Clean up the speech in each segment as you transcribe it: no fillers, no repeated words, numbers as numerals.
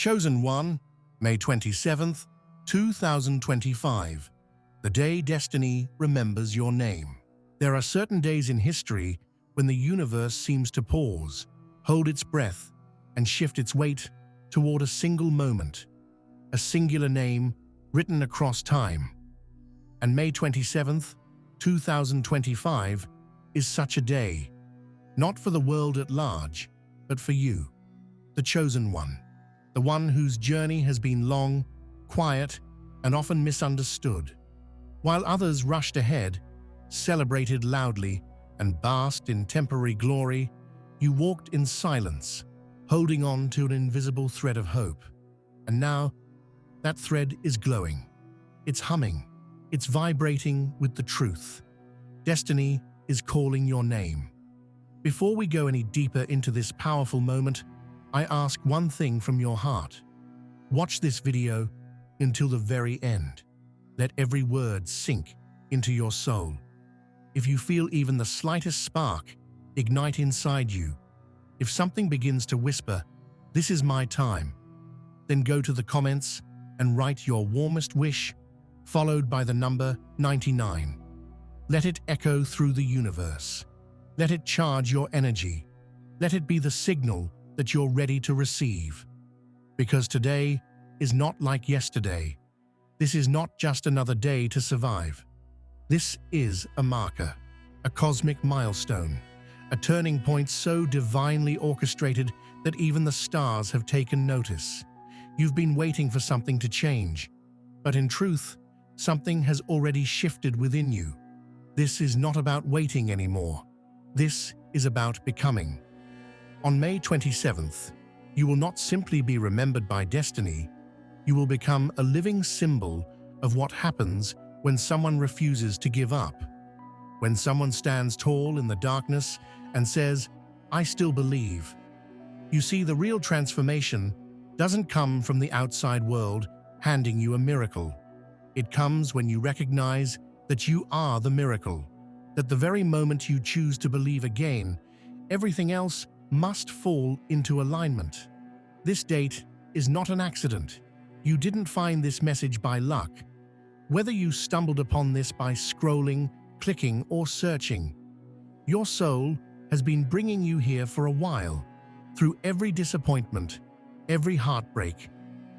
Chosen One, May 27th, 2025. The day destiny remembers your name. There are certain days in history when the universe seems to pause, hold its breath, and shift its weight toward a single moment, a singular name written across time. And May 27th, 2025 is such a day, not for the world at large, but for you, the chosen one, the one whose journey has been long, quiet, and often misunderstood. While others rushed ahead, celebrated loudly, and basked in temporary glory, you walked in silence, holding on to an invisible thread of hope. And now, that thread is glowing. It's humming. It's vibrating with the truth. Destiny is calling your name. Before we go any deeper into this powerful moment, I ask one thing from your heart. Watch this video until the very end. Let every word sink into your soul. If you feel even the slightest spark ignite inside you, if something begins to whisper, "This is my time," then go to the comments and write your warmest wish, followed by the number 99. Let it echo through the universe. Let it charge your energy. Let it be the signal that you're ready to receive. Because today is not like yesterday. This is not just another day to survive. This is a marker, a cosmic milestone, a turning point so divinely orchestrated that even the stars have taken notice. You've been waiting for something to change, but in truth, something has already shifted within you. This is not about waiting anymore. This is about becoming. On May 27th, you will not simply be remembered by destiny, you will become a living symbol of what happens when someone refuses to give up. When someone stands tall in the darkness and says, "I still believe." You see, the real transformation doesn't come from the outside world handing you a miracle. It comes when you recognize that you are the miracle, that the very moment you choose to believe again, everything else must fall into alignment. This date is not an accident. You didn't find this message by luck. Whether you stumbled upon this by scrolling, clicking, or searching, your soul has been bringing you here for a while, through every disappointment, every heartbreak,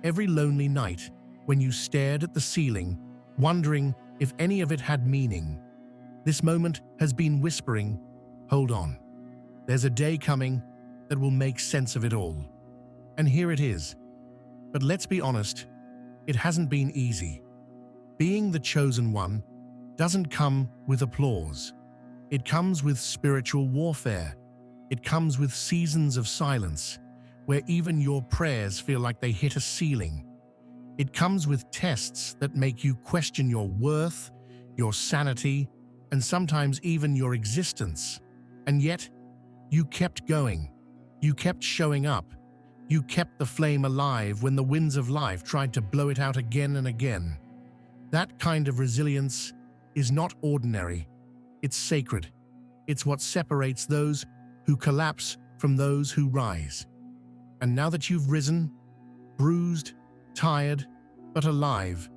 every lonely night when you stared at the ceiling, wondering if any of it had meaning. This moment has been whispering, "Hold on. There's a day coming that will make sense of it all." And here it is. But let's be honest, it hasn't been easy. Being the chosen one doesn't come with applause. It comes with spiritual warfare. It comes with seasons of silence, where even your prayers feel like they hit a ceiling. It comes with tests that make you question your worth, your sanity, and sometimes even your existence. And yet, you kept going. You kept showing up. You kept the flame alive when the winds of life tried to blow it out again and again. That kind of resilience is not ordinary. It's sacred. It's what separates those who collapse from those who rise. And now that you've risen, bruised, tired, but alive,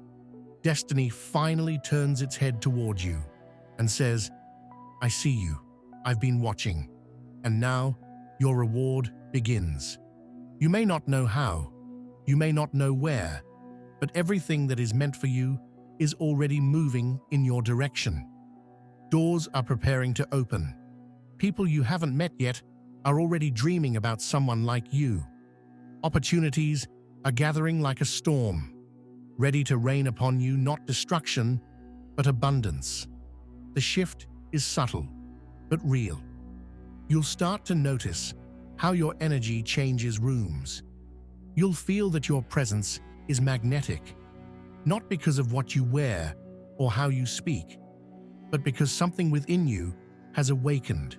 destiny finally turns its head toward you and says, "I see you. I've been watching. And now your reward begins." You may not know how, you may not know where, but everything that is meant for you is already moving in your direction. Doors are preparing to open. People you haven't met yet are already dreaming about someone like you. Opportunities are gathering like a storm, ready to rain upon you, not destruction, but abundance. The shift is subtle, but real. You'll start to notice how your energy changes rooms. You'll feel that your presence is magnetic, not because of what you wear or how you speak, but because something within you has awakened,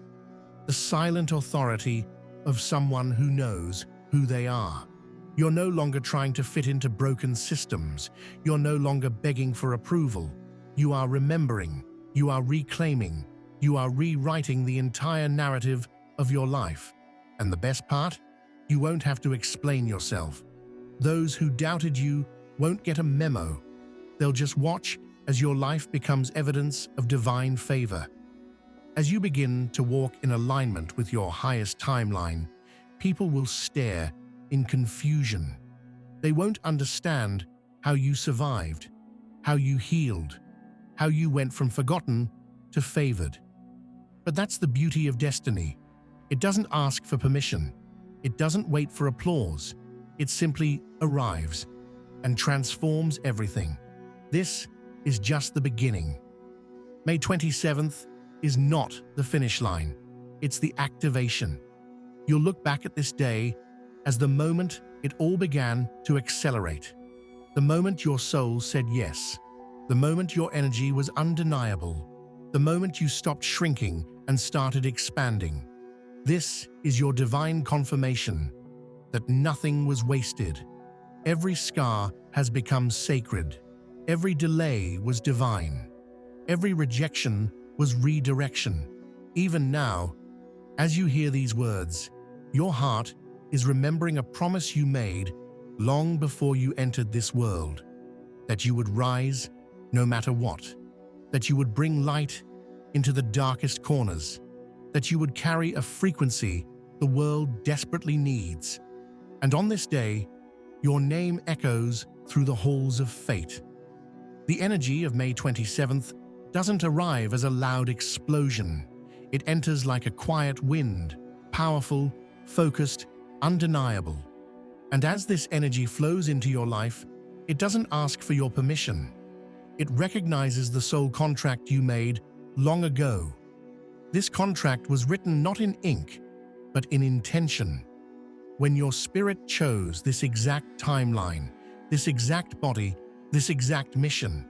the silent authority of someone who knows who they are. You're no longer trying to fit into broken systems. You're no longer begging for approval. You are remembering, you are reclaiming, you are rewriting the entire narrative of your life. And the best part? You won't have to explain yourself. Those who doubted you won't get a memo. They'll just watch as your life becomes evidence of divine favor. As you begin to walk in alignment with your highest timeline, people will stare in confusion. They won't understand how you survived, how you healed, how you went from forgotten to favored. But that's the beauty of destiny. It doesn't ask for permission. It doesn't wait for applause. It simply arrives and transforms everything. This is just the beginning. May 27th is not the finish line. It's the activation. You'll look back at this day as the moment it all began to accelerate. The moment your soul said yes. The moment your energy was undeniable. The moment you stopped shrinking and started expanding. This is your divine confirmation that nothing was wasted. Every scar has become sacred. Every delay was divine. Every rejection was redirection. Even now, as you hear these words, your heart is remembering a promise you made long before you entered this world, that you would rise no matter what, that you would bring light into the darkest corners, that you would carry a frequency the world desperately needs. And on this day, your name echoes through the halls of fate. The energy of May 27th doesn't arrive as a loud explosion. It enters like a quiet wind, powerful, focused, undeniable. And as this energy flows into your life, it doesn't ask for your permission. It recognizes the soul contract you made long ago. This contract was written not in ink, but in intention. When your spirit chose this exact timeline, this exact body, this exact mission,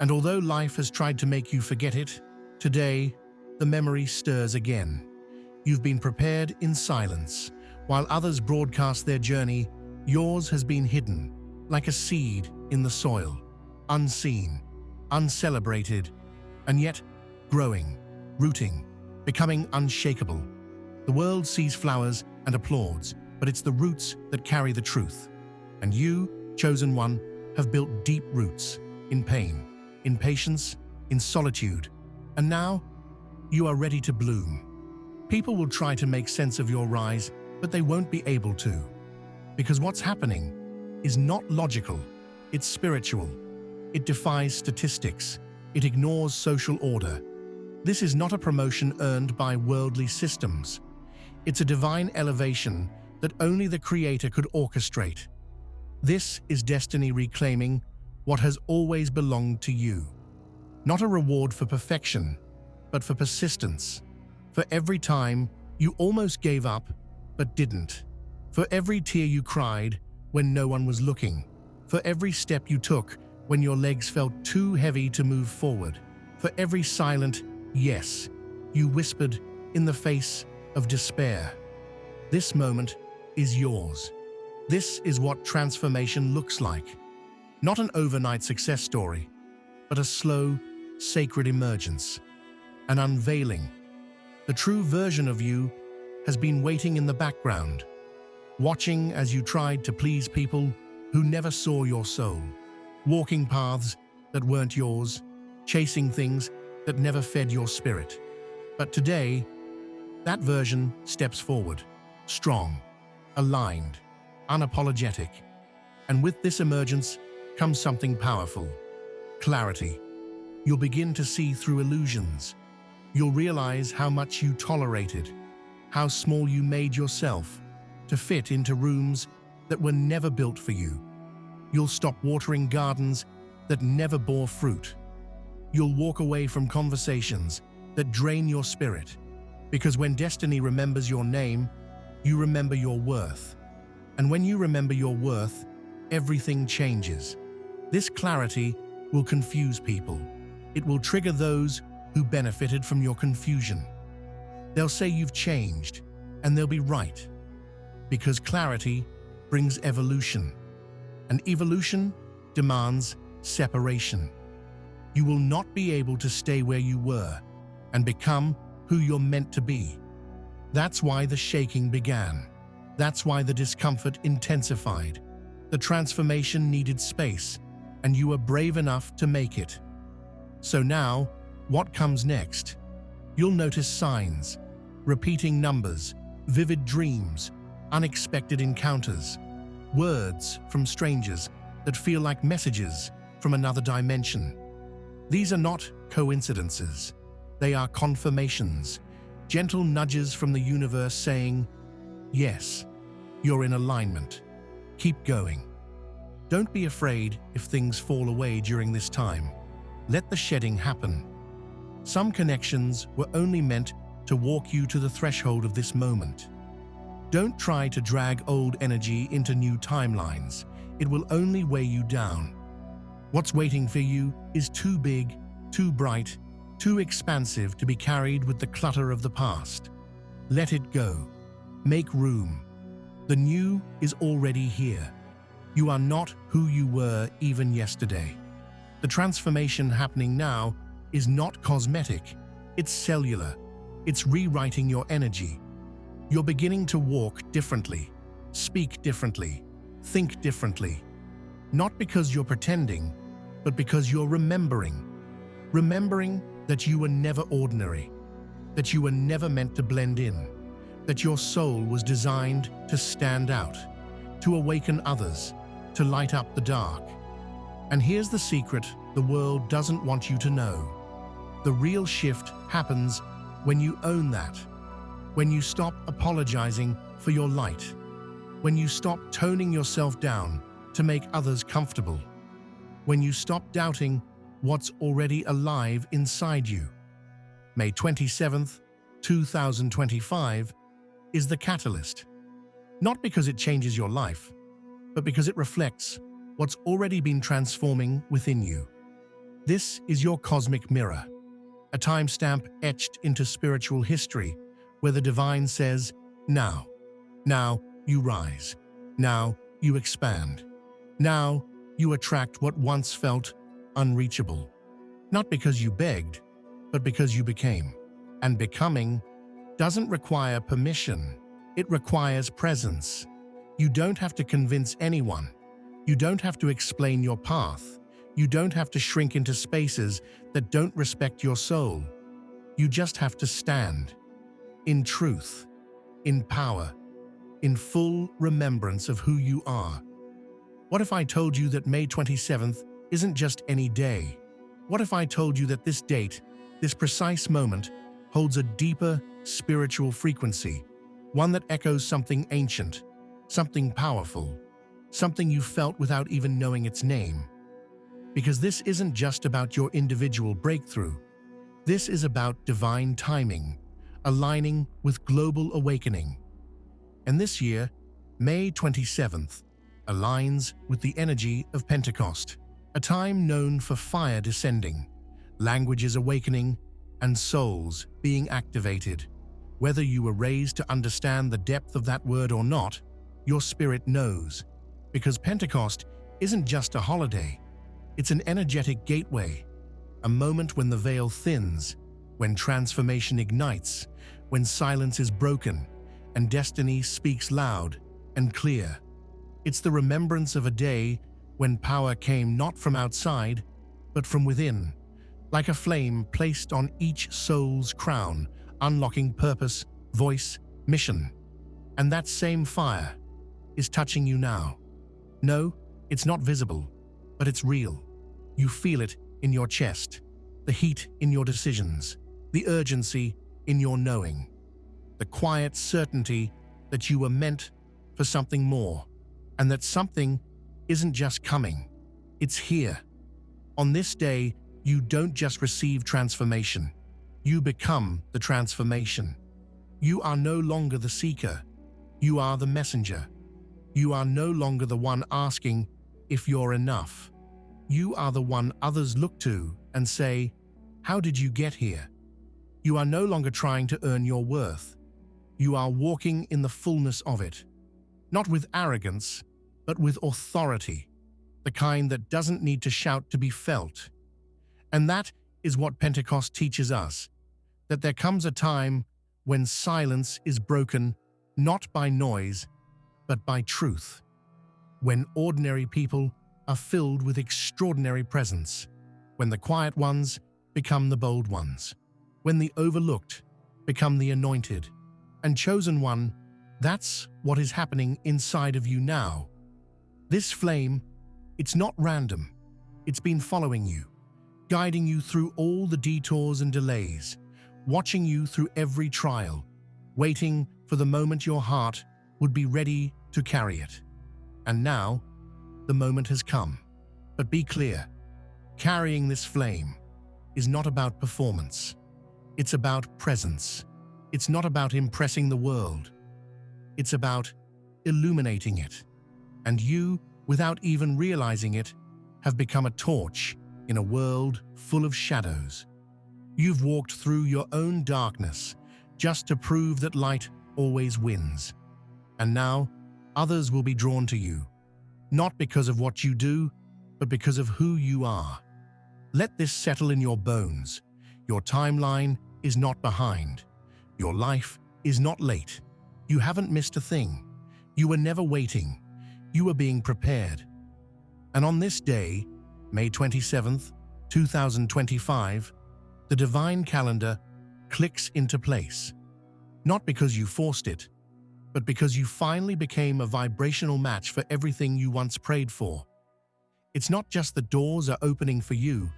and although life has tried to make you forget it, today, the memory stirs again. You've been prepared in silence. While others broadcast their journey, yours has been hidden, like a seed in the soil, unseen, uncelebrated, and yet growing, rooting, becoming unshakable. The world sees flowers and applauds, but it's the roots that carry the truth. And you, chosen one, have built deep roots in pain, in patience, in solitude, and now you are ready to bloom. People will try to make sense of your rise, but they won't be able to. Because what's happening is not logical, it's spiritual. It defies statistics. It ignores social order. This is not a promotion earned by worldly systems. It's a divine elevation that only the Creator could orchestrate. This is destiny reclaiming what has always belonged to you. Not a reward for perfection, but for persistence. For every time you almost gave up, but didn't. For every tear you cried when no one was looking. For every step you took when your legs felt too heavy to move forward. For every silent yes you whispered in the face of despair. This moment is yours. This is what transformation looks like. Not an overnight success story, but a slow, sacred emergence. An unveiling. The true version of you has been waiting in the background, watching as you tried to please people who never saw your soul, walking paths that weren't yours, chasing things that never fed your spirit. But today, that version steps forward, strong, aligned, unapologetic. And with this emergence comes something powerful: clarity. You'll begin to see through illusions. You'll realize how much you tolerated, how small you made yourself to fit into rooms that were never built for you. You'll stop watering gardens that never bore fruit. You'll walk away from conversations that drain your spirit, because when destiny remembers your name, you remember your worth. And when you remember your worth, everything changes. This clarity will confuse people. It will trigger those who benefited from your confusion. They'll say you've changed, and they'll be right. Because clarity brings evolution, and evolution demands separation. You will not be able to stay where you were and become who you're meant to be. That's why the shaking began. That's why the discomfort intensified. The transformation needed space, and you were brave enough to make it. So now, what comes next? You'll notice signs, repeating numbers, vivid dreams, unexpected encounters, words from strangers that feel like messages from another dimension. These are not coincidences. They are confirmations, gentle nudges from the universe saying, yes, you're in alignment. Keep going. Don't be afraid if things fall away during this time. Let the shedding happen. Some connections were only meant to walk you to the threshold of this moment. Don't try to drag old energy into new timelines. It will only weigh you down. What's waiting for you is too big, too bright, too expansive to be carried with the clutter of the past. Let it go. Make room. The new is already here. You are not who you were even yesterday. The transformation happening now is not cosmetic. It's cellular. It's rewriting your energy. You're beginning to walk differently, speak differently, think differently. Not because you're pretending, but because you're remembering. Remembering that you were never ordinary, that you were never meant to blend in, that your soul was designed to stand out, to awaken others, to light up the dark. And here's the secret the world doesn't want you to know. The real shift happens when you own that, when you stop apologizing for your light, when you stop toning yourself down to make others comfortable, when you stop doubting what's already alive inside you. May 27th, 2025 is the catalyst. Not because it changes your life, but because it reflects what's already been transforming within you. This is your cosmic mirror, a timestamp etched into spiritual history where the divine says, now you rise, now you expand, now you attract what once felt unreachable. Not because you begged, but because you became. And becoming doesn't require permission, it requires presence. You don't have to convince anyone. You don't have to explain your path. You don't have to shrink into spaces that don't respect your soul. You just have to stand. In truth, in power, in full remembrance of who you are. What if I told you that May 27th isn't just any day? What if I told you that this date, this precise moment, holds a deeper spiritual frequency, one that echoes something ancient, something powerful, something you felt without even knowing its name? Because this isn't just about your individual breakthrough. This is about divine timing, aligning with global awakening. And this year, May 27th, aligns with the energy of Pentecost, a time known for fire descending, languages awakening, and souls being activated. Whether you were raised to understand the depth of that word or not, your spirit knows. Because Pentecost isn't just a holiday, it's an energetic gateway, a moment when the veil thins, when transformation ignites, when silence is broken, and destiny speaks loud and clear. It's the remembrance of a day when power came not from outside, but from within, like a flame placed on each soul's crown, unlocking purpose, voice, mission. And that same fire is touching you now. No, it's not visible, but it's real. You feel it in your chest, the heat in your decisions, the urgency in your knowing, the quiet certainty that you were meant for something more, and that something isn't just coming, it's here. On this day, you don't just receive transformation, you become the transformation. You are no longer the seeker, you are the messenger. You are no longer the one asking if you're enough. You are the one others look to and say, how did you get here? You are no longer trying to earn your worth. You are walking in the fullness of it, not with arrogance, but with authority, the kind that doesn't need to shout to be felt. And that is what Pentecost teaches us, that there comes a time when silence is broken not by noise, but by truth. when ordinary people are filled with extraordinary presence, when the quiet ones become the bold ones, when the overlooked become the anointed and chosen one. That's what is happening inside of you now. This flame, it's not random. It's been following you, guiding you through all the detours and delays, watching you through every trial, waiting for the moment your heart would be ready to carry it. And now, the moment has come. But be clear, carrying this flame is not about performance. It's about presence. It's not about impressing the world. It's about illuminating it. And you, without even realizing it, have become a torch in a world full of shadows. You've walked through your own darkness just to prove that light always wins. And now, others will be drawn to you, not because of what you do, but because of who you are. Let this settle in your bones. Your timeline is not behind. Your life is not late. You haven't missed a thing. You were never waiting. You were being prepared. And on this day, May 27th, 2025, the divine calendar clicks into place. Not because you forced it, but because you finally became a vibrational match for everything you once prayed for. It's not just that doors are opening for you,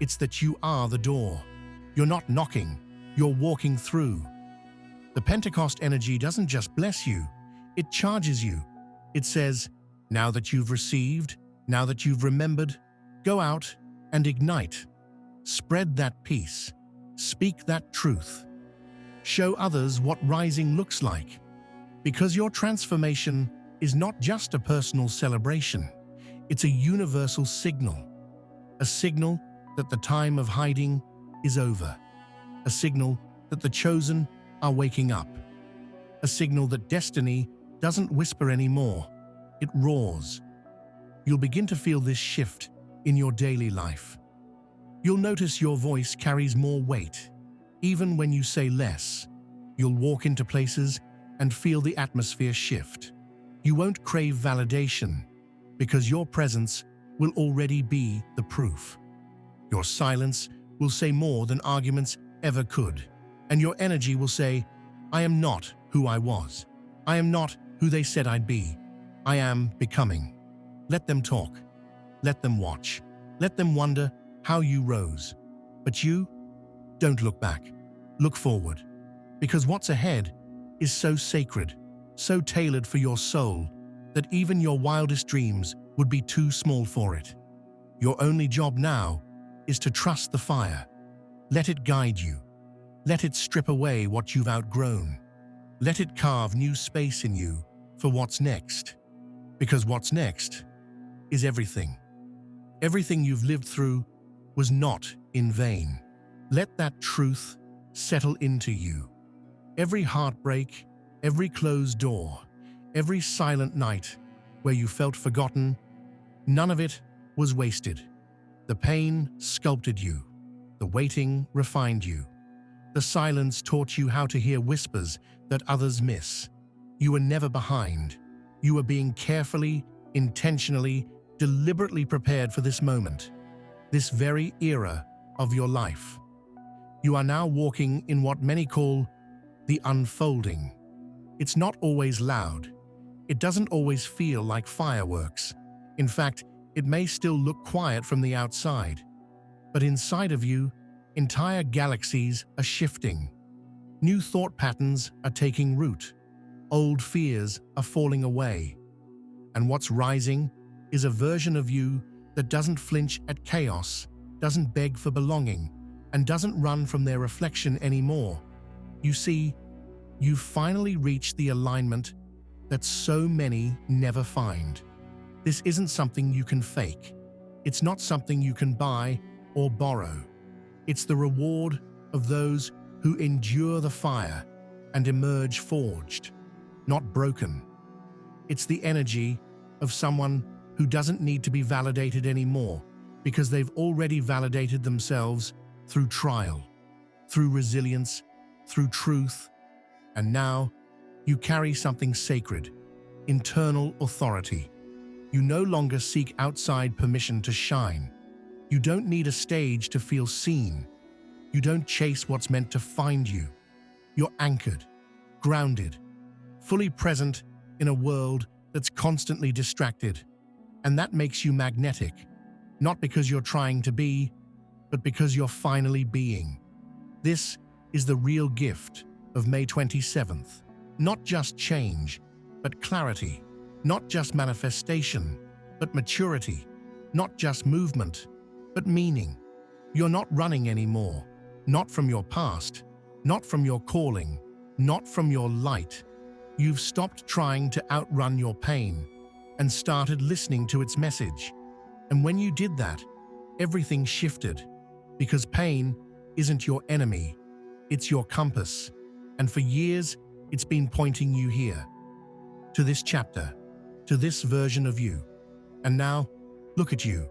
it's that you are the door. You're not knocking, you're walking through. The Pentecost energy doesn't just bless you, it charges you. It says, now that you've received, now that you've remembered, go out and ignite. Spread that peace. Speak that truth. Show others what rising looks like. Because your transformation is not just a personal celebration, it's a universal signal. A signal that the time of hiding is over. A signal that the chosen are waking up. A signal that destiny doesn't whisper anymore, it roars. You'll begin to feel this shift in your daily life. You'll notice your voice carries more weight. Even when you say less, you'll walk into places and feel the atmosphere shift. You won't crave validation because your presence will already be the proof. Your silence will say more than arguments ever could, and your energy will say, I am not who I was. I am not who they said I'd be. I am becoming. Let them talk. Let them watch. Let them wonder how you rose. But you, don't look back. Look forward. Because what's ahead is so sacred, so tailored for your soul, that even your wildest dreams would be too small for it. Your only job now is to trust the fire. Let it guide you. Let it strip away what you've outgrown. Let it carve new space in you for what's next. Because what's next is everything. Everything you've lived through was not in vain. Let that truth settle into you. Every heartbreak, every closed door, every silent night where you felt forgotten, none of it was wasted. The pain sculpted you. The waiting refined you. The silence taught you how to hear whispers that others miss. You were never behind. You were being carefully, intentionally, deliberately prepared for this moment, this very era of your life. You are now walking in what many call the unfolding. It's not always loud. It doesn't always feel like fireworks. In fact, it may still look quiet from the outside. But inside of you, entire galaxies are shifting. New thought patterns are taking root. Old fears are falling away. And what's rising is a version of you that doesn't flinch at chaos, doesn't beg for belonging, and doesn't run from their reflection anymore. You see, you've finally reached the alignment that so many never find. This isn't something you can fake. It's not something you can buy or borrow. It's the reward of those who endure the fire and emerge forged, not broken. It's the energy of someone who doesn't need to be validated anymore because they've already validated themselves through trial, through resilience, through truth, and now you carry something sacred, internal authority. You no longer seek outside permission to shine. You don't need a stage to feel seen. You don't chase what's meant to find you. You're anchored, grounded, fully present in a world that's constantly distracted. And that makes you magnetic, not because you're trying to be, but because you're finally being. This is the real gift of May 27th. Not just change, but clarity. Not just manifestation, but maturity. Not just movement, but meaning. You're not running anymore. Not from your past, not from your calling, not from your light. You've stopped trying to outrun your pain and started listening to its message. And when you did that, everything shifted, because pain isn't your enemy, it's your compass. And for years, it's been pointing you here, to this chapter, to this version of you. And now, look at you.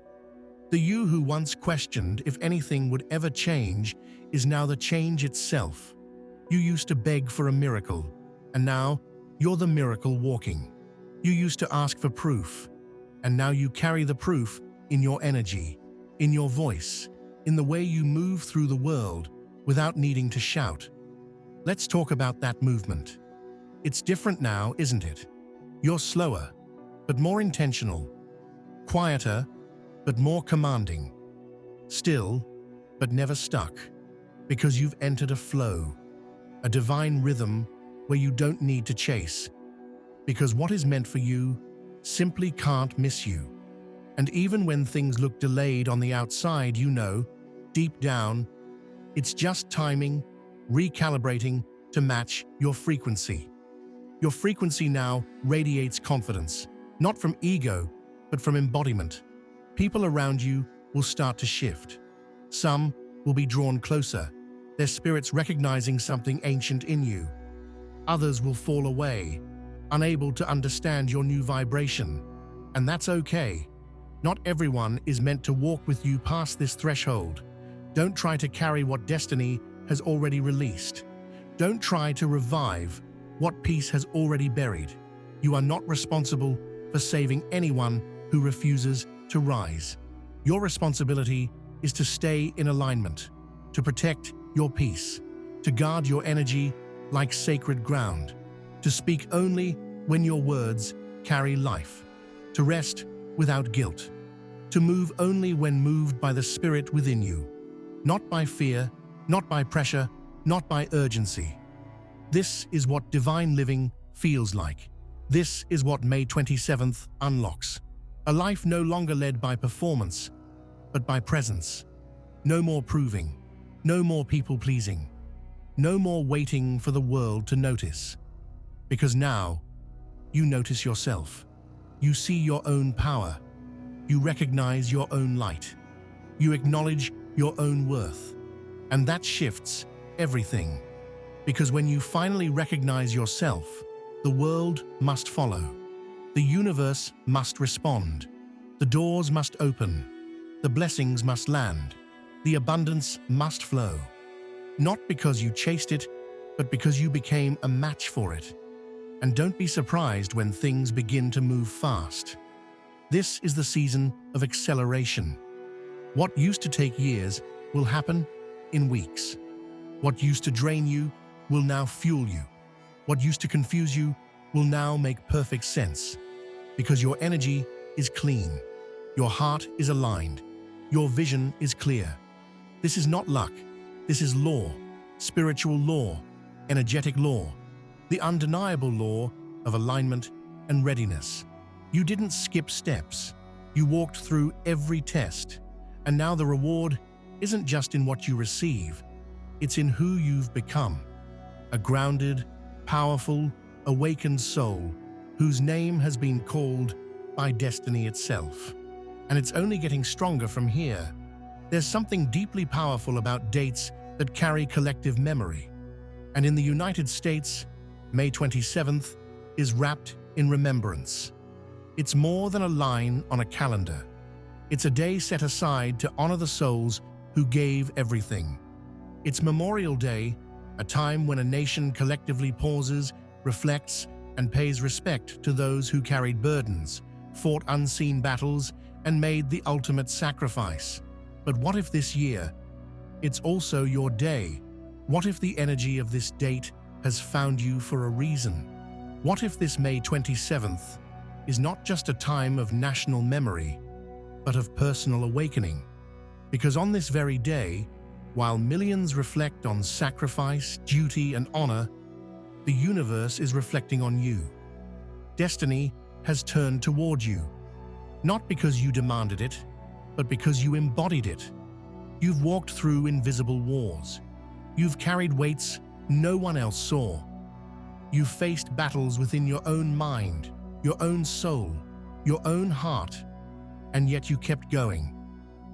The you who once questioned if anything would ever change is now the change itself. You used to beg for a miracle, and now you're the miracle walking. You used to ask for proof, and now you carry the proof in your energy, in your voice, in the way you move through the world without needing to shout. Let's talk about that movement. It's different now, isn't it? You're slower, but more intentional. Quieter, but more commanding. Still, but never stuck. Because you've entered a flow, a divine rhythm where you don't need to chase. Because what is meant for you simply can't miss you. And even when things look delayed on the outside, you know, deep down, it's just timing, recalibrating to match your frequency. Your frequency now radiates confidence, not from ego, but from embodiment. People around you will start to shift. Some will be drawn closer, their spirits recognizing something ancient in you. Others will fall away, unable to understand your new vibration. And that's okay. Not everyone is meant to walk with you past this threshold. Don't try to carry what destiny has already released. Don't try to revive what peace has already buried. You are not responsible for saving anyone who refuses to rise. Your responsibility is to stay in alignment, to protect your peace, to guard your energy like sacred ground, to speak only when your words carry life, to rest without guilt, to move only when moved by the spirit within you, not by fear, not by pressure, not by urgency. This is what divine living feels like. This is what May 27th unlocks. A life no longer led by performance, but by presence. No more proving, no more people-pleasing, no more waiting for the world to notice. Because now, you notice yourself. You see your own power. You recognize your own light. You acknowledge your own worth. And that shifts everything. Because when you finally recognize yourself, the world must follow. The universe must respond. The doors must open. The blessings must land. The abundance must flow. Not because you chased it, but because you became a match for it. And don't be surprised when things begin to move fast. This is the season of acceleration. What used to take years will happen in weeks. What used to drain you will now fuel you. What used to confuse you will now make perfect sense. Because your energy is clean. Your heart is aligned. Your vision is clear. This is not luck. This is law, spiritual law, energetic law, the undeniable law of alignment and readiness. You didn't skip steps. You walked through every test. And now the reward isn't just in what you receive. It's in who you've become. A grounded, powerful, awakened soul whose name has been called by destiny itself. And it's only getting stronger from here. There's something deeply powerful about dates that carry collective memory. And in the United States, May 27th is wrapped in remembrance. It's more than a line on a calendar. It's a day set aside to honor the souls who gave everything. It's Memorial Day, a time when a nation collectively pauses, reflects, and pays respect to those who carried burdens fought unseen battles, and made the ultimate sacrifice. But what if this year, it's also your day? What if the energy of this date has found you for a reason? What if this May 27th is not just a time of national memory, but of personal awakening? Because on this very day, while millions reflect on sacrifice, duty, and honor, the universe is reflecting on you. Destiny has turned toward you, not because you demanded it, but because you embodied it. You've walked through invisible wars. You've carried weights no one else saw. You've faced battles within your own mind, your own soul, your own heart, and yet you kept going.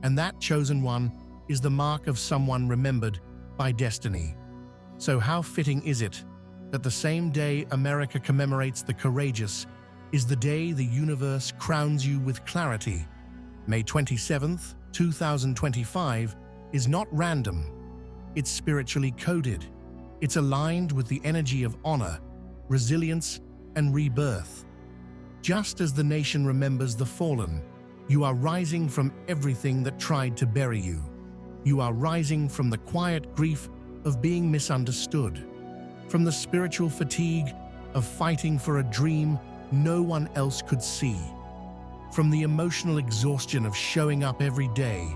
And that chosen one is the mark of someone remembered by destiny. So how fitting is it that the same day America commemorates the courageous is the day the universe crowns you with clarity? May 27th, 2025 is not random. It's spiritually coded. It's aligned with the energy of honor, resilience, and rebirth. Just as the nation remembers the fallen, you are rising from everything that tried to bury you. You are rising from the quiet grief of being misunderstood, from the spiritual fatigue of fighting for a dream no one else could see, from the emotional exhaustion of showing up every day,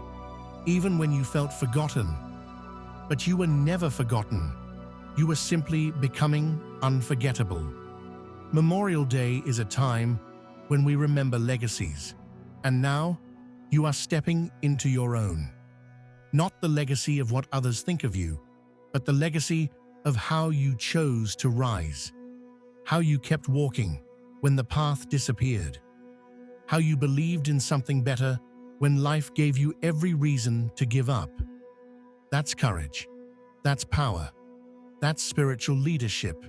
even when you felt forgotten. But you were never forgotten. You were simply becoming unforgettable. Memorial Day is a time when we remember legacies, and now you are stepping into your own. Not the legacy of what others think of you, but the legacy of how you chose to rise, how you kept walking when the path disappeared, how you believed in something better when life gave you every reason to give up. That's courage. That's power. That's spiritual leadership.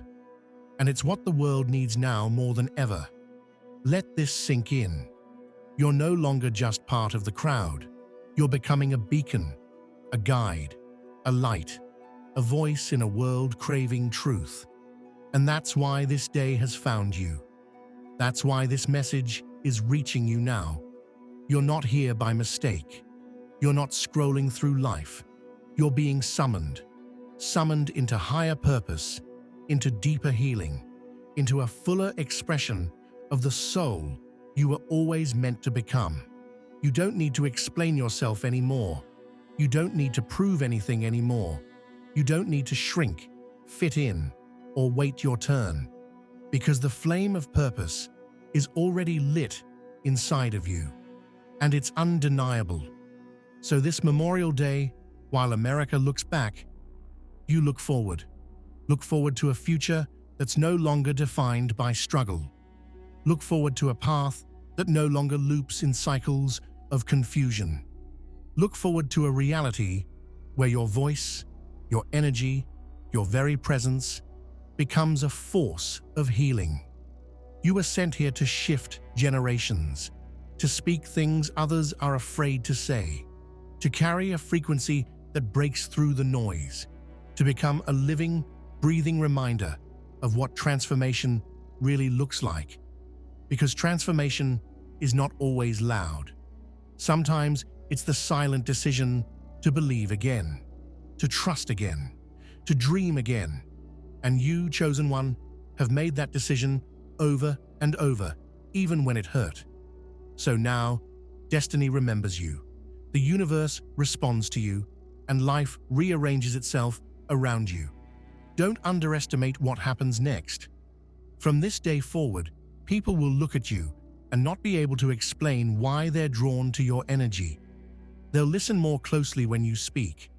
And it's what the world needs now more than ever. Let this sink in. You're no longer just part of the crowd. You're becoming a beacon, a guide, a light, a voice in a world craving truth. And that's why this day has found you. That's why this message is reaching you now. You're not here by mistake. You're not scrolling through life. You're being summoned into higher purpose, into deeper healing, into a fuller expression of the soul you were always meant to become. You don't need to explain yourself anymore. You don't need to prove anything anymore. You don't need to shrink, fit in, or wait your turn, because the flame of purpose is already lit inside of you, and it's undeniable. So this Memorial Day, while America looks back, you look forward. Look forward to a future that's no longer defined by struggle. Look forward to a path that no longer loops in cycles of confusion. Look forward to a reality where your voice, your energy, your very presence becomes a force of healing. You were sent here to shift generations, to speak things others are afraid to say, to carry a frequency that breaks through the noise, to become a living, breathing reminder of what transformation really looks like. Because transformation is not always loud. Sometimes it's the silent decision to believe again, to trust again, to dream again. And you, chosen one, have made that decision over and over, even when it hurt. So now, destiny remembers you. The universe responds to you, and life rearranges itself around you. Don't underestimate what happens next. From this day forward, people will look at you and not be able to explain why they're drawn to your energy. They'll listen more closely when you speak.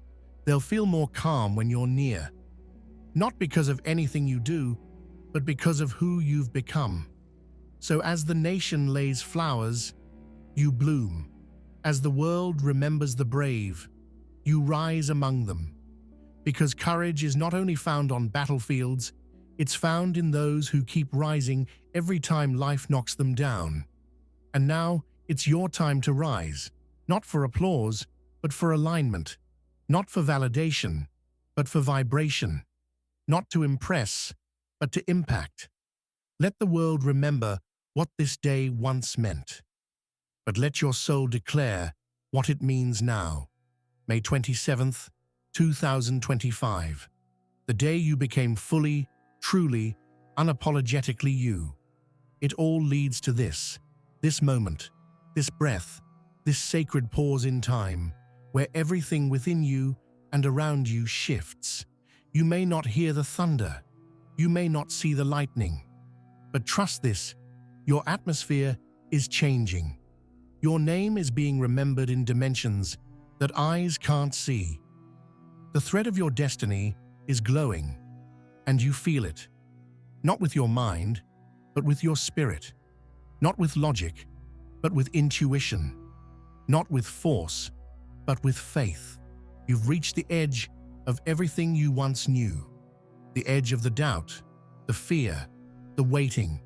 They'll feel more calm when you're near. Not because of anything you do, but because of who you've become. So as the nation lays flowers, you bloom. As the world remembers the brave, you rise among them. Because courage is not only found on battlefields, it's found in those who keep rising every time life knocks them down. And now it's your time to rise, not for applause, but for alignment, not for validation, but for vibration, not to impress, but to impact. Let the world remember what this day once meant. But let your soul declare what it means now. May 27th, 2025. The day you became fully, truly, unapologetically you. It all leads to this moment, this breath, this sacred pause in time, where everything within you and around you shifts. You may not hear the thunder, you may not see the lightning, but trust this, your atmosphere is changing. Your name is being remembered in dimensions that eyes can't see. The thread of your destiny is glowing, and you feel it, not with your mind, but with your spirit, not with logic, but with intuition, not with force, but with faith. You've reached the edge of everything you once knew, the edge of the doubt, the fear, the waiting,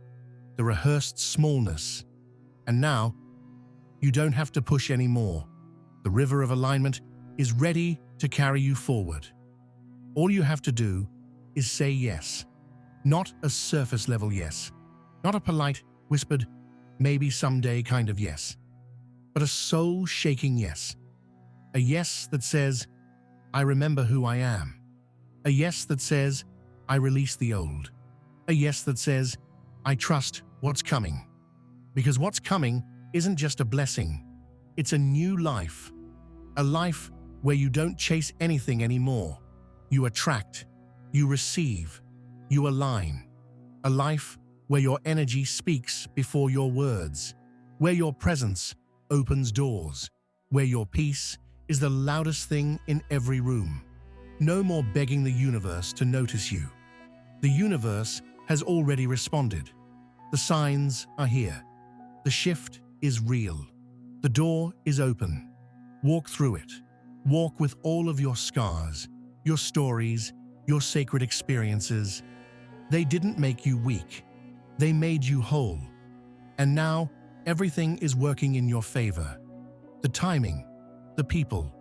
the rehearsed smallness. And now, you don't have to push anymore. The river of alignment is ready to carry you forward. All you have to do is say yes. Not a surface-level yes. Not a polite, whispered, maybe someday kind of yes. But a soul-shaking yes. A yes that says, I remember who I am. A yes that says, I release the old. A yes that says, I trust what's coming. Because what's coming isn't just a blessing. It's a new life. A life where you don't chase anything anymore. You attract, you receive, you align. A life where your energy speaks before your words, where your presence opens doors, where your peace is the loudest thing in every room. No more begging the universe to notice you. The universe has already responded. The signs are here. The shift is real. The door is open. Walk through it. Walk with all of your scars, your stories, your sacred experiences. They didn't make you weak. They made you whole. And now, everything is working in your favor. The timing, the people,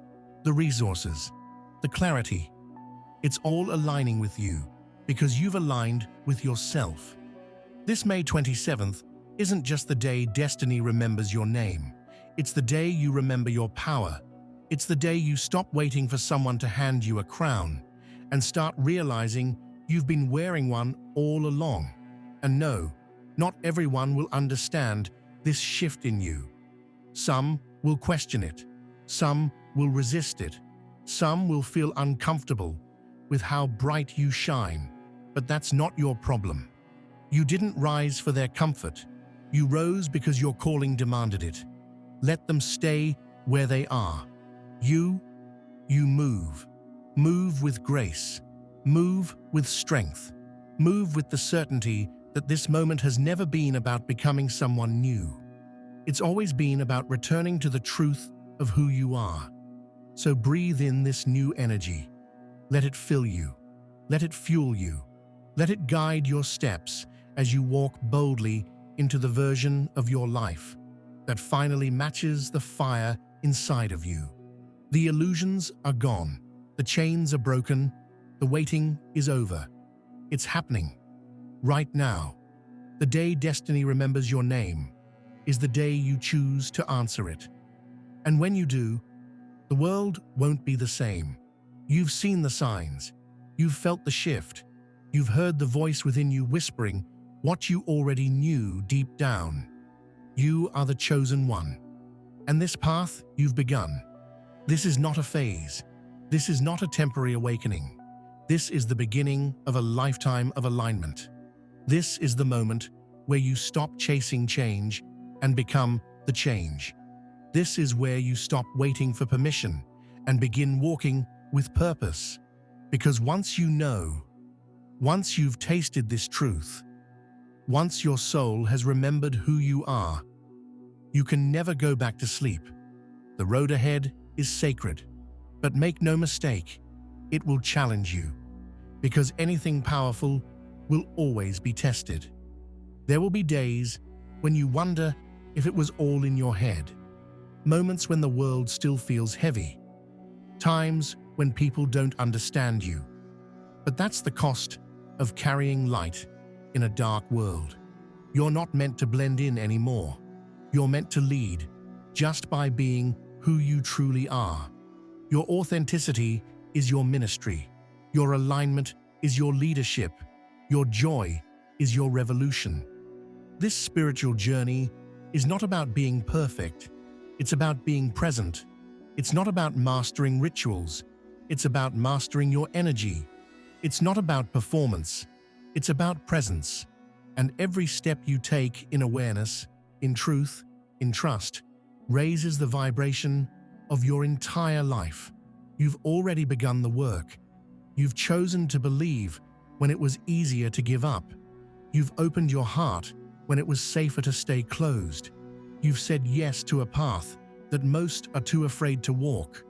the resources, the clarity. It's all aligning with you because you've aligned with yourself. This May 27th isn't just the day destiny remembers your name. It's the day you remember your power. It's the day you stop waiting for someone to hand you a crown and start realizing you've been wearing one all along. And no, not everyone will understand this shift in you. Some will question it. Some will resist it. Some will feel uncomfortable with how bright you shine. But that's not your problem. You didn't rise for their comfort. You rose because your calling demanded it. Let them stay where they are. You move. Move with grace. Move with strength. Move with the certainty that this moment has never been about becoming someone new. It's always been about returning to the truth of who you are. So breathe in this new energy. Let it fill you. Let it fuel you. Let it guide your steps as you walk boldly into the version of your life that finally matches the fire inside of you. The illusions are gone. The chains are broken. The waiting is over. It's happening. Right now. The day destiny remembers your name is the day you choose to answer it. And when you do, the world won't be the same. You've seen the signs. You've felt the shift. You've heard the voice within you whispering what you already knew deep down. You are the chosen one. And this path you've begun. This is not a phase. This is not a temporary awakening. This is the beginning of a lifetime of alignment. This is the moment where you stop chasing change and become the change. This is where you stop waiting for permission and begin walking with purpose. Because once you know, once you've tasted this truth, once your soul has remembered who you are, you can never go back to sleep. The road ahead is sacred, but make no mistake, it will challenge you. Because anything powerful will always be tested. There will be days when you wonder if it was all in your head. Moments when the world still feels heavy. Times when people don't understand you. But that's the cost of carrying light in a dark world. You're not meant to blend in anymore. You're meant to lead, just by being who you truly are. Your authenticity is your ministry. Your alignment is your leadership. Your joy is your revolution. This spiritual journey is not about being perfect. It's about being present. It's not about mastering rituals. It's about mastering your energy. It's not about performance. It's about presence. And every step you take in awareness, in truth, in trust, raises the vibration of your entire life. You've already begun the work. You've chosen to believe when it was easier to give up. You've opened your heart when it was safer to stay closed. You've said yes to a path that most are too afraid to walk.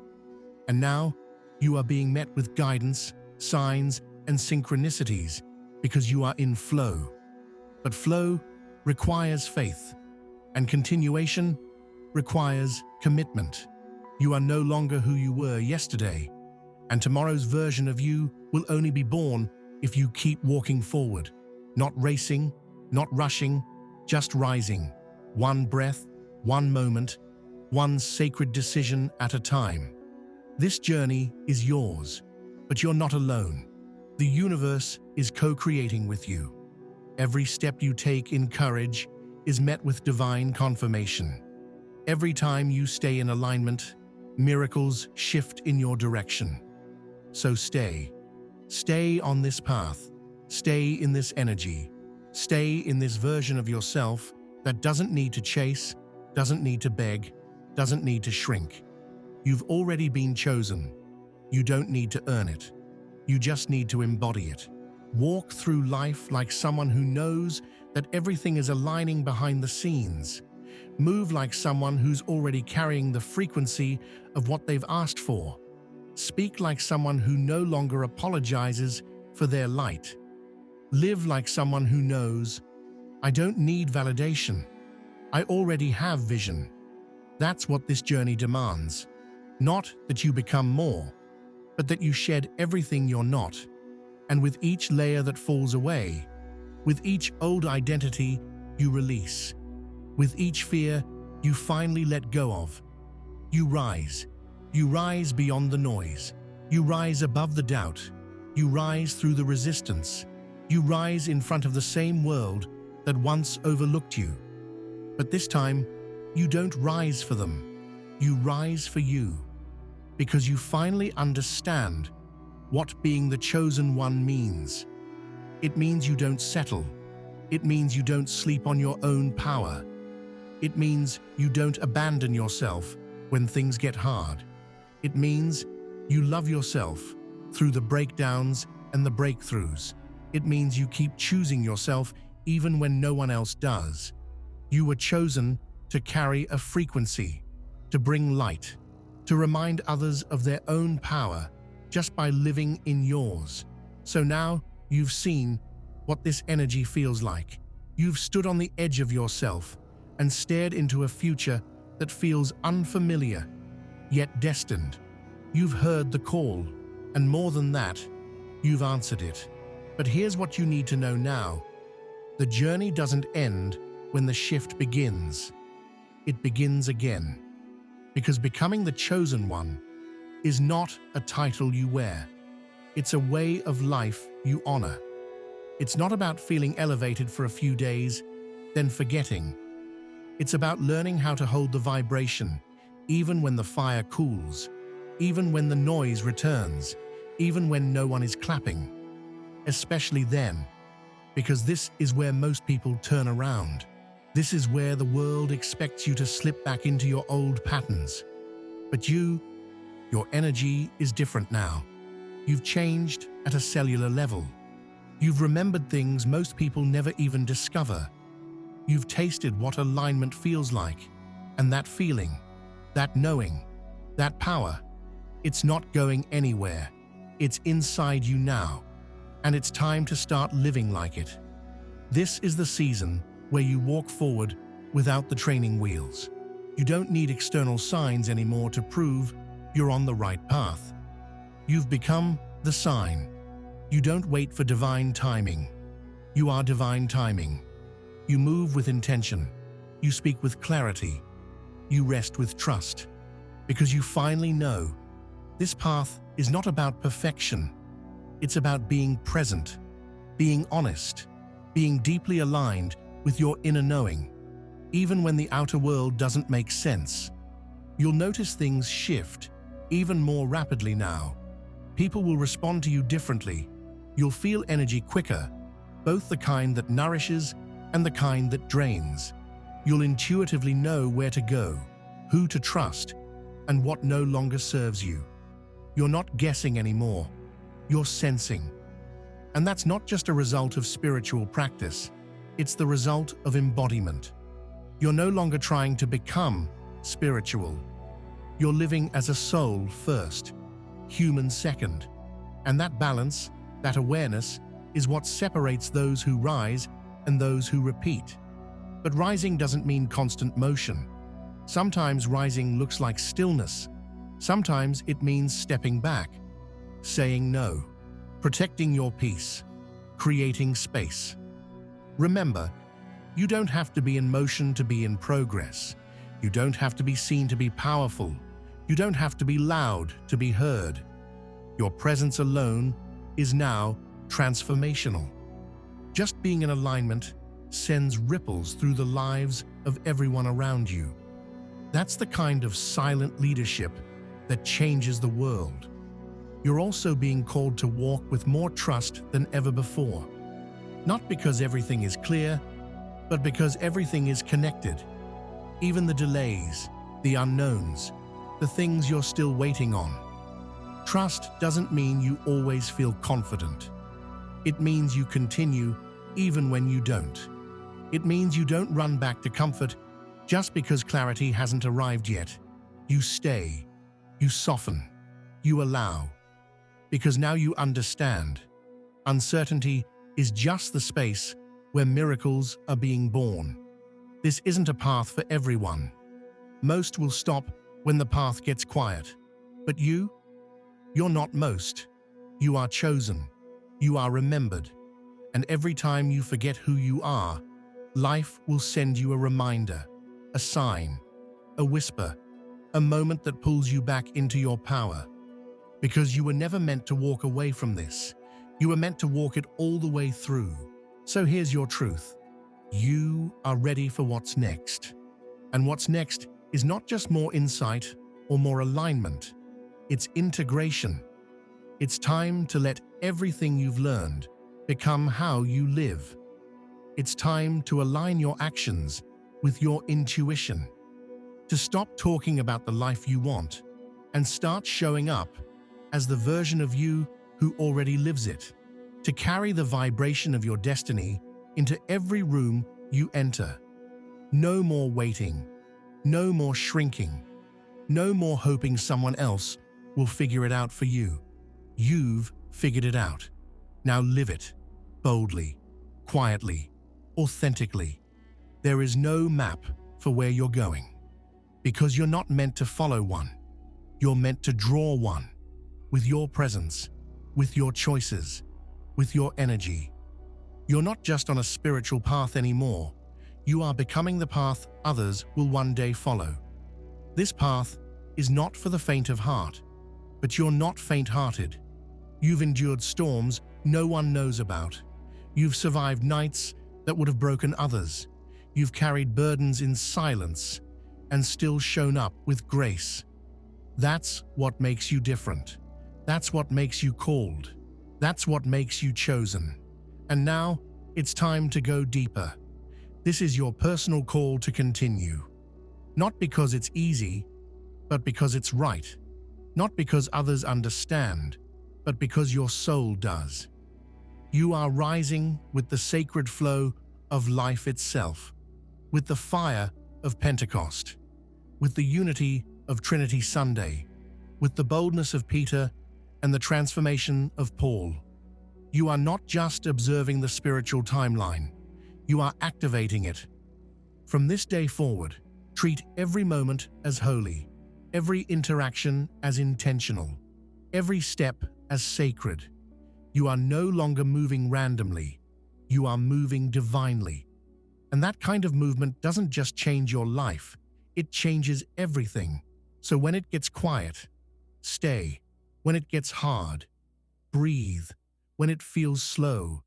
And now, you are being met with guidance, signs, and synchronicities because you are in flow. But flow requires faith, and continuation requires commitment. You are no longer who you were yesterday, and tomorrow's version of you will only be born if you keep walking forward, not racing, not rushing, just rising, one breath, one moment, one sacred decision at a time. This journey is yours, but you're not alone. The universe is co-creating with you. Every step you take in courage is met with divine confirmation. Every time you stay in alignment, miracles shift in your direction. So stay. Stay on this path. Stay in this energy. Stay in this version of yourself that doesn't need to chase, doesn't need to beg, doesn't need to shrink. You've already been chosen. You don't need to earn it. You just need to embody it. Walk through life like someone who knows that everything is aligning behind the scenes. Move like someone who's already carrying the frequency of what they've asked for. Speak like someone who no longer apologizes for their light. Live like someone who knows, I don't need validation. I already have vision. That's what this journey demands. Not that you become more, but that you shed everything you're not. And with each layer that falls away, with each old identity you release, with each fear you finally let go of, you rise. You rise beyond the noise. You rise above the doubt. You rise through the resistance. You rise in front of the same world that once overlooked you. But this time, you don't rise for them. You rise for you. Because you finally understand what being the chosen one means. It means you don't settle. It means you don't sleep on your own power. It means you don't abandon yourself when things get hard. It means you love yourself through the breakdowns and the breakthroughs. It means you keep choosing yourself even when no one else does. You were chosen to carry a frequency, to bring light, to remind others of their own power just by living in yours. So now you've seen what this energy feels like. You've stood on the edge of yourself and stared into a future that feels unfamiliar, yet destined. You've heard the call, and more than that, you've answered it. But here's what you need to know now. The journey doesn't end when the shift begins. It begins again. Because becoming the chosen one is not a title you wear. It's a way of life you honor. It's not about feeling elevated for a few days, then forgetting. It's about learning how to hold the vibration, even when the fire cools, even when the noise returns, even when no one is clapping. Especially then, because this is where most people turn around. This is where the world expects you to slip back into your old patterns. But your energy is different now. You've changed at a cellular level. You've remembered things most people never even discover. You've tasted what alignment feels like, and that feeling, that knowing, that power, it's not going anywhere. It's inside you now, and it's time to start living like it. This is the season where you walk forward without the training wheels. You don't need external signs anymore to prove you're on the right path. You've become the sign. You don't wait for divine timing. You are divine timing. You move with intention. You speak with clarity. You rest with trust. Because you finally know this path is not about perfection. It's about being present, being honest, being deeply aligned with your inner knowing. Even when the outer world doesn't make sense, you'll notice things shift even more rapidly now. People will respond to you differently. You'll feel energy quicker, both the kind that nourishes and the kind that drains. You'll intuitively know where to go, who to trust, and what no longer serves you. You're not guessing anymore. You're sensing. And that's not just a result of spiritual practice. It's the result of embodiment. You're no longer trying to become spiritual. You're living as a soul first, human second. And that balance, that awareness, is what separates those who rise and those who repeat. But rising doesn't mean constant motion. Sometimes rising looks like stillness. Sometimes it means stepping back, saying no, protecting your peace, creating space. Remember, you don't have to be in motion to be in progress. You don't have to be seen to be powerful. You don't have to be loud to be heard. Your presence alone is now transformational. Just being in alignment sends ripples through the lives of everyone around you. That's the kind of silent leadership that changes the world. You're also being called to walk with more trust than ever before. Not because everything is clear, but because everything is connected. Even the delays, the unknowns, the things you're still waiting on. Trust doesn't mean you always feel confident. It means you continue even when you don't. It means you don't run back to comfort just because clarity hasn't arrived yet. You stay, you soften, you allow. Because now you understand. Uncertainty is just the space where miracles are being born. This isn't a path for everyone. Most will stop when the path gets quiet. But you're not most. You are chosen. You are remembered. And every time you forget who you are, life will send you a reminder, a sign, a whisper, a moment that pulls you back into your power. Because you were never meant to walk away from this. You were meant to walk it all the way through. So here's your truth. You are ready for what's next. And what's next is not just more insight or more alignment. It's integration. It's time to let everything you've learned become how you live. It's time to align your actions with your intuition. To stop talking about the life you want and start showing up as the version of you who already lives it. To carry the vibration of your destiny into every room you enter. No more waiting. No more shrinking. No more hoping someone else will figure it out for you. You've figured it out. Now live it, boldly, quietly, authentically. There is no map for where you're going. Because you're not meant to follow one. You're meant to draw one. With your presence, with your choices, with your energy. You're not just on a spiritual path anymore. You are becoming the path others will one day follow. This path is not for the faint of heart, but you're not faint-hearted. You've endured storms no one knows about. You've survived nights that would have broken others. You've carried burdens in silence and still shown up with grace. That's what makes you different. That's what makes you called. That's what makes you chosen. And now, it's time to go deeper. This is your personal call to continue. Not because it's easy, but because it's right. Not because others understand, but because your soul does. You are rising with the sacred flow of life itself, with the fire of Pentecost, with the unity of Trinity Sunday, with the boldness of Peter and the transformation of Paul. You are not just observing the spiritual timeline, you are activating it. From this day forward, treat every moment as holy, every interaction as intentional, every step as sacred. You are no longer moving randomly, you are moving divinely. And that kind of movement doesn't just change your life, it changes everything. So when it gets quiet, stay. When it gets hard, breathe. When it feels slow,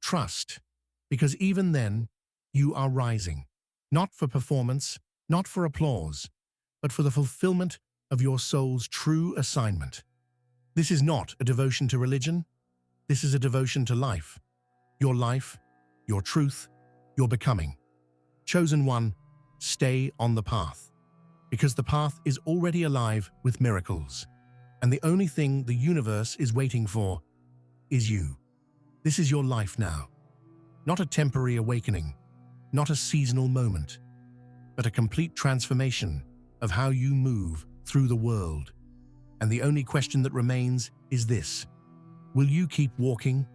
trust. Because even then, you are rising. Not for performance, not for applause, but for the fulfillment of your soul's true assignment. This is not a devotion to religion. This is a devotion to life. Your truth, your becoming. Chosen one, stay on the path. Because the path is already alive with miracles. And the only thing the universe is waiting for is you. This is your life now. Not a temporary awakening, not a seasonal moment, but a complete transformation of how you move through the world. And the only question that remains is this: will you keep walking